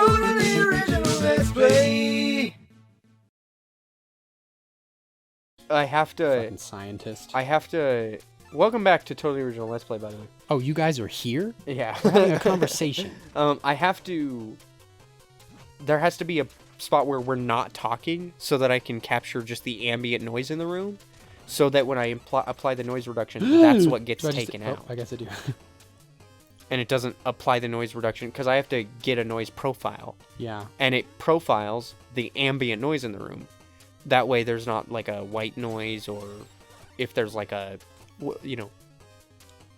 Totally original Let's Play. I have to... Fucking scientist. Welcome back to Totally Original Let's Play, by the way. Oh, you guys are here? Yeah. We're having a conversation. I have to... There has to be a spot where we're not talking so that I can capture just the ambient noise in the room. So that when I apply the noise reduction, that's what gets taken out. I guess I do. And it doesn't apply the noise reduction because I have to get a noise profile. Yeah. And it profiles the ambient noise in the room. That way there's not like a white noise, or if there's like a, you know,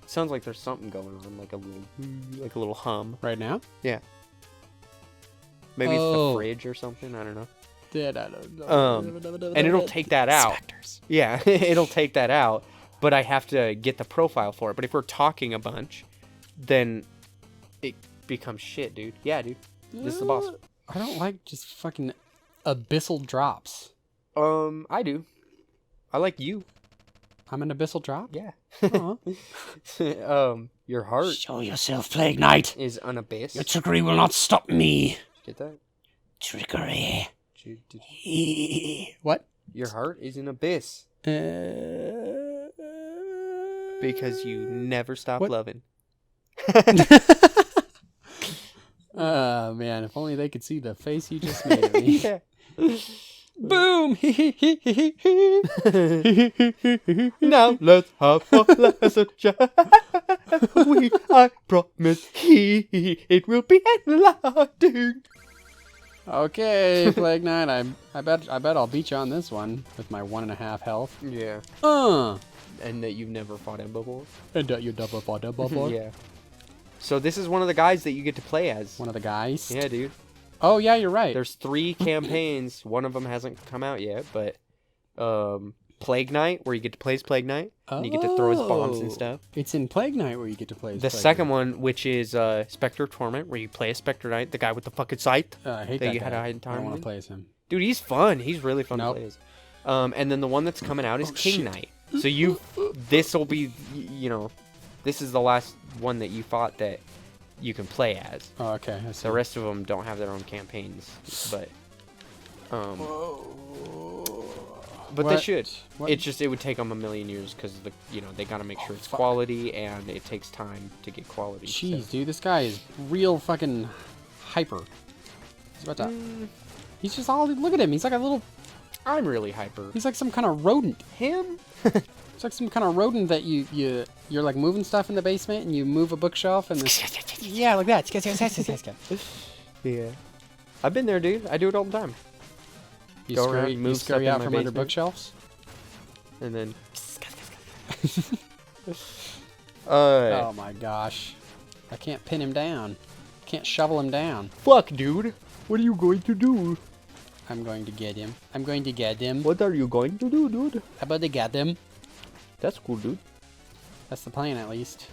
sounds like there's something going on, like a little hum. Right now? Yeah. Maybe it's the fridge or something. I don't know. And it'll take that out. Specters. Yeah, it'll take that out. But I have to get the profile for it. But if we're talking a bunch, then it becomes shit, dude. Yeah, dude. This is the boss. I don't like just fucking abyssal drops. I do. I like you. I'm an abyssal drop? Yeah. Aw. Your heart Show yourself, Plague Knight. is an abyss. Your trickery will not stop me. Get that? Trickery. What? Your heart is an abyss. Because you never stop loving. Oh, man. If only they could see the face you just made of me. Yeah. Boom! Now let's have a lesson. I promise it will be enlightening. Okay, Plague Knight. I bet I'll beat you on this one with my 1.5 health. Yeah. And that you've never fought him before. And that you never fought him before. Yeah. So this is one of the guys that you get to play as. One of the guys. Yeah, dude. Oh yeah, you're right. There's 3 campaigns. One of them hasn't come out yet, but Plague Knight, where you get to play as Plague Knight, and you get to throw his bombs and stuff. It's in Plague Knight where you get to play as The Plague second Knight. one, which is Spectre Torment, where you play as Spectre Knight, the guy with the fucking scythe. I hate that that you guy. had to hide in I don't time want to with. play as him. Dude, he's fun. He's really fun Nope. to play as. And then the one that's coming out is King shit. Knight. So this will be, you know, this is the last one that you fought that you can play as. Oh, okay. I see. The rest of them don't have their own campaigns, but but they should. What? It's just it would take them a million years because they gotta make sure it's quality, and it takes time to get quality. Jeez, dude, this guy is real fucking hyper. He's about to. He's just all. Look at him. He's like a little. I'm really hyper. He's like some kind of rodent. Him? It's like some kind of rodent that you're like moving stuff in the basement, and you move a bookshelf, and yeah, like that. Yeah. I've been there, dude. I do it all the time. You Go scurry, around, you move scurry stuff out in from my under basement. bookshelves. And then. Oh my gosh, I can't pin him down. Can't shovel him down. Fuck, dude. What are you going to do? I'm going to get him. I'm going to get him. What are you going to do, dude? I'm about to get him. That's cool, dude. That's the plan, at least.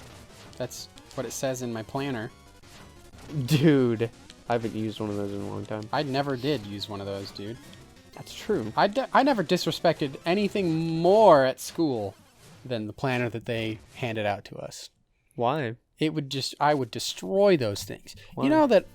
That's what it says in my planner. Dude. I haven't used one of those in a long time. I never did use one of those, dude. That's true. I never disrespected anything more at school than the planner that they handed out to us. Why? I would destroy those things. Why? You know that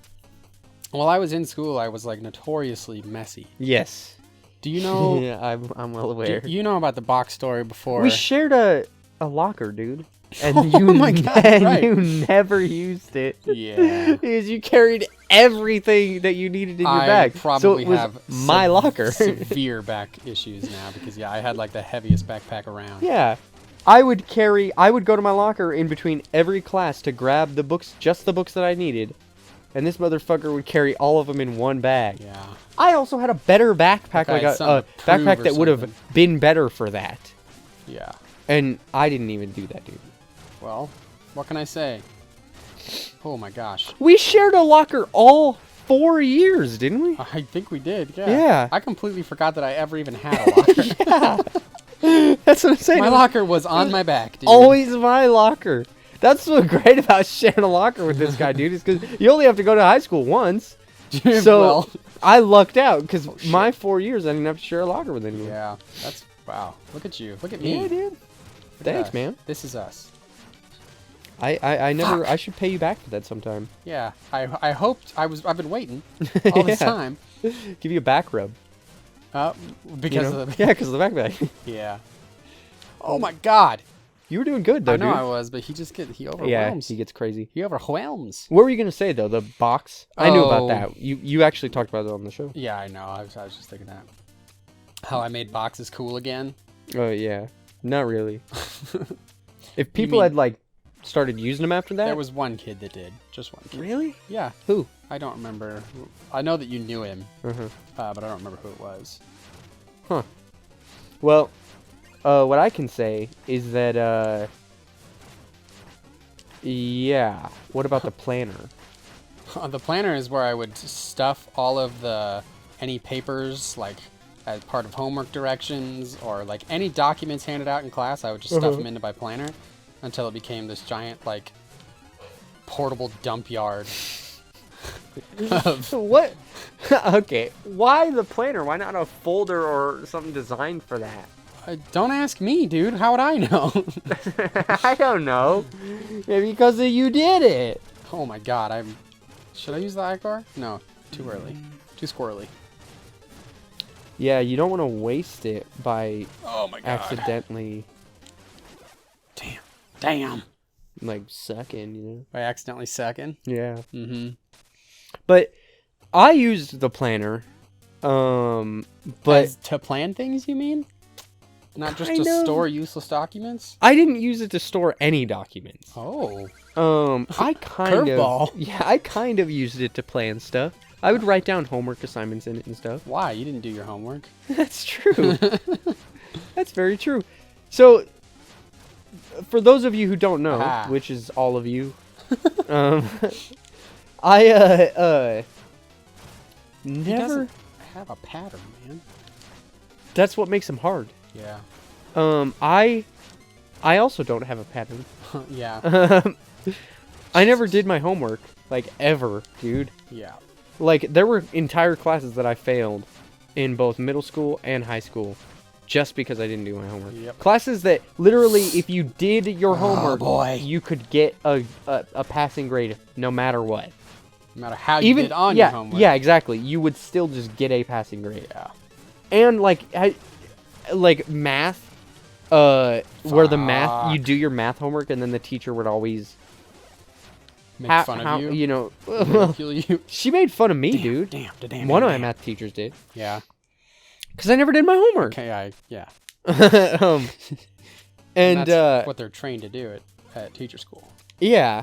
while I was in school, I was like notoriously messy. Yes. Do you know? Yeah, I'm well aware. You know about the box story before? We shared a locker, dude. And Oh my God, right. you never used it. Yeah. Because you carried everything that you needed in your I bag. probably so it was have my locker. severe back issues now because I had like the heaviest backpack around. Yeah. I would go to my locker in between every class to grab the books, just the books that I needed. And this motherfucker would carry all of them in one bag. Yeah. I also had a better backpack, Okay, like a something to prove backpack or that would have something. been better for that. Yeah. And I didn't even do that, dude. Well, what can I say? Oh my gosh. We shared a locker all 4 years, didn't we? I think we did, yeah. Yeah. I completely forgot that I ever even had a locker. Yeah. That's what I'm saying. My locker was on my back, dude. Always my locker. That's what's great about sharing a locker with this guy, dude, is because you only have to go to high school once. So Well, I lucked out because my 4 years I didn't have to share a locker with anyone. yeah, wow. Look at you. Look at me. Yeah, dude. Look at Thanks, us. man. This is us. I never. I should pay you back for that sometime. Yeah, I hoped I've been waiting all this Yeah. time. Give you a back rub. Because You know? of the Yeah, because of the backpack. yeah. Oh my God! You were doing good though, I know dude. I was, but he Yeah, overwhelms. he gets crazy. He overwhelms. What were you gonna say though? The box? I knew about Oh. that. You actually talked about it on the show. Yeah, I know. I was just thinking that. How I made boxes cool again. Oh yeah, not really. If people mean- had like started using them after that, There was one kid that did. Just one kid. really Yeah. who? I don't remember. I know that you knew him, Uh-huh. but I don't remember who it was. Huh. Well, what I can say is that yeah. What about the planner? The planner is where I would stuff all of any papers, like as part of homework directions, or like any documents handed out in class. I would just stuff them into my planner until it became this giant, like, portable dump yard. What? Okay. Why the planner? Why not a folder or something designed for that? Don't ask me, dude. How would I know? I don't know. Maybe because you did it. Oh my God! Should I use the iCar? No, too early. Too squirrely. Yeah, you don't want to waste it by Oh my God! accidentally Damn! like sucking, you know? By accidentally second. Yeah. Mm-hmm. But I used the planner, but To plan things, you mean? Not just Kind to of. store useless documents? I didn't use it to store any documents. Oh. I kind of Curveball. Yeah, I kind of used it to plan stuff. I would write down homework assignments in it and stuff. Why? You didn't do your homework. That's true. That's very true. So, for those of you who don't know, Ah. which is all of you, I He never. doesn't have a pattern, man. That's what makes them hard. Yeah. I also don't have a pattern. Yeah. I never did my homework, like ever, dude. Yeah. Like there were entire classes that I failed in both middle school and high school just because I didn't do my homework. Yep. Classes that literally, if you did your homework, boy. you could get a passing grade no matter what. No matter how you did on yeah, your homework. yeah, exactly. You would still just get a passing grade. Yeah. And like math, where the math, you Fuck. do your math homework, and then the teacher would always Make fun of you. You know, Ridicule you. she made fun of me, dude. Damn. One of my math teachers did, Yeah. because I never did my homework. Okay. Yeah. And that's what they're trained to do at teacher school. yeah,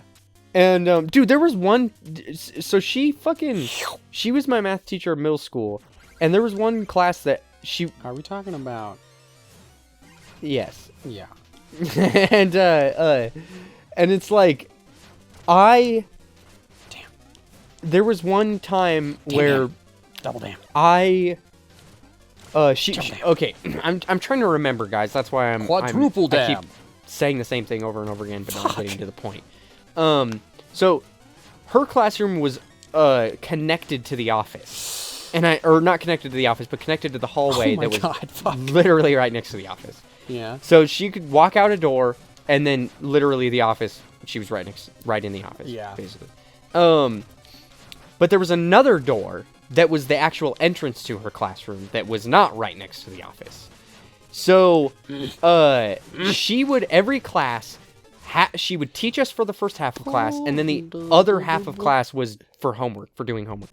and dude, there was one. So she was my math teacher in middle school, and there was one class that she. Are we talking about? Yes. Yeah. and it's like there was one time where Double damn. okay, I'm trying to remember, guys. That's why I'm Quadruple I keep damn. saying the same thing over and over again, but not getting to the point. So her classroom was connected to the office, or not connected to the office, but connected to the hallway Oh my that was God, fuck. literally right next to the office. Yeah. So she could walk out a door, and then literally the office. She was right in the office. Yeah. Basically. But there was another door that was the actual entrance to her classroom that was not right next to the office. So, she would every class. She would teach us for the first half of class, and then the other half of class was for doing homework.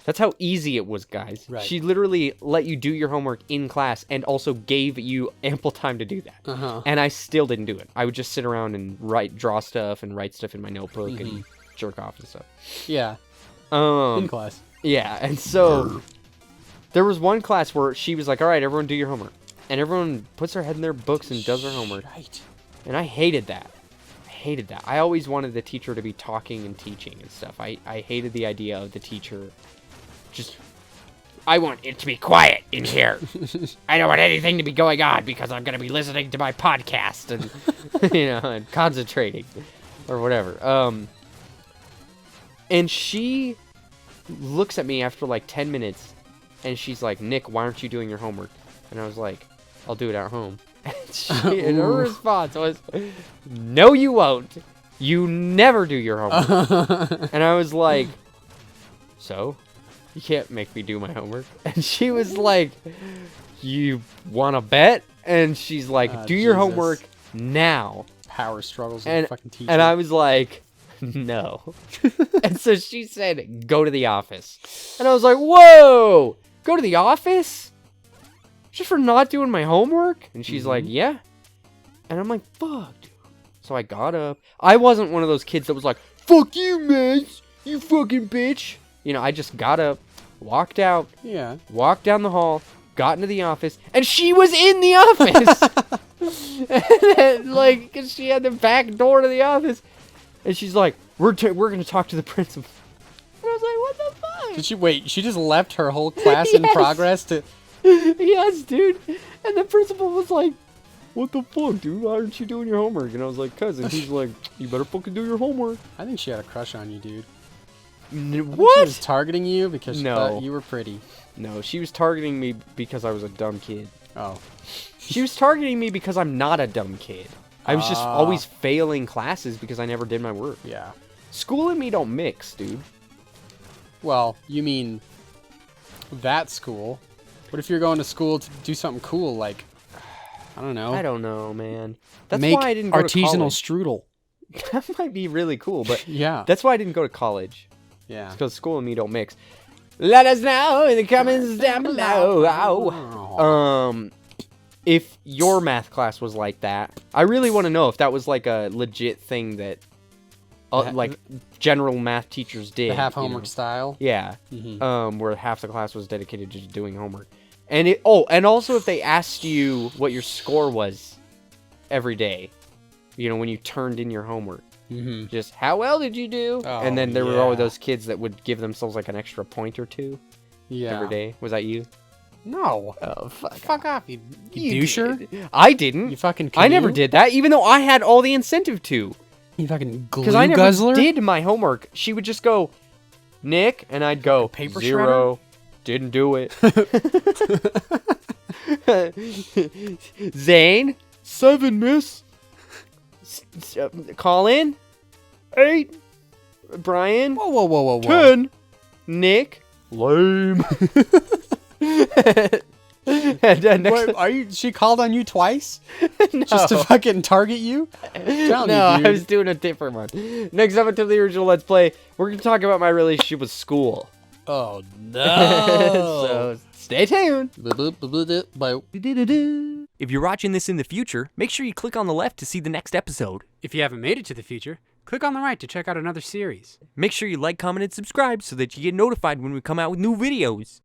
That's how easy it was, guys. Right. She literally let you do your homework in class and also gave you ample time to do that. Uh-huh. And I still didn't do it. I would just sit around and draw stuff and write stuff in my notebook and jerk off and stuff. Yeah. In class. Yeah, and so there was one class where she was like, all right, everyone do your homework. And everyone puts their head in their books and does their homework. Right. And I hated that. I always wanted the teacher to be talking and teaching and stuff. I hated the idea of the teacher just, I want it to be quiet in here. I don't want anything to be going on because I'm going to be listening to my podcast and, and concentrating or whatever. And she looks at me after like 10 minutes and she's like, Nick, why aren't you doing your homework? And I was like, I'll do it at home. And her response was, no, you won't. You never do your homework. And I was like, so? You can't make me do my homework. And she was like, you want to bet? And she's like, do your Jesus. homework now. Power struggles with a fucking teacher. And I was like, no. And so she said, go to the office. And I was like, whoa, go to the office? Just for not doing my homework? And she's like, yeah. And I'm like, fuck, dude. So I got up. I wasn't one of those kids that was like, fuck you, man. You fucking bitch. You know, I just got up, walked out, walked down the hall, got into the office, and she was in the office. And then, like, 'cause she had the back door to the office. And she's like, we're going to talk to the principal. And I was like, what the fuck? Did she wait? She just left her whole class in progress to. Yes, dude. And the principal was like, what the fuck, dude? Why aren't you doing your homework? And I was like, cousin. He's like, you better fucking do your homework. I think she had a crush on you, dude. What? She was targeting you because she thought you were pretty. No, she was targeting me because I was a dumb kid. Oh. She was targeting me because I'm not a dumb kid. I was just always failing classes because I never did my work. Yeah. School and me don't mix, dude. Well, you mean that school. What if you're going to school to do something cool, like, I don't know. I don't know, man. That's Make why I didn't go to artisanal college. strudel. That might be really cool, but Yeah. that's why I didn't go to college. Yeah. Because school and me don't mix. Let us know in the comments down below. If your math class was like that, I really want to know if that was like a legit thing that, like, general math teachers did. The half homework style. Yeah. Mm-hmm. Where half the class was dedicated to just doing homework. And and also if they asked you what your score was every day, you know, when you turned in your homework. Mm-hmm. Just, how well did you do? Oh, and then there were always those kids that would give themselves like an extra point or two every day. Was that you? No. Oh, Fuck off, you doucher. I didn't. You fucking I never did that, even though I had all the incentive to. You fucking glue Because I never guzzler? did my homework. She would just go, Nick, and I'd go, paper 0. Didn't do it. Zane, 7, miss. Colin, 8. Brian, Whoa. 10. Nick, lame. She called on you twice? No. Just to fucking target you? No, I was doing a different one. Next up until the original Let's Play, we're going to talk about my relationship with school. Oh, no. So, stay tuned. If you're watching this in the future, make sure you click on the left to see the next episode. If you haven't made it to the future, click on the right to check out another series. Make sure you like, comment, and subscribe so that you get notified when we come out with new videos.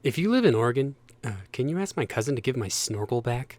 If you live in Oregon, can you ask my cousin to give my snorkel back?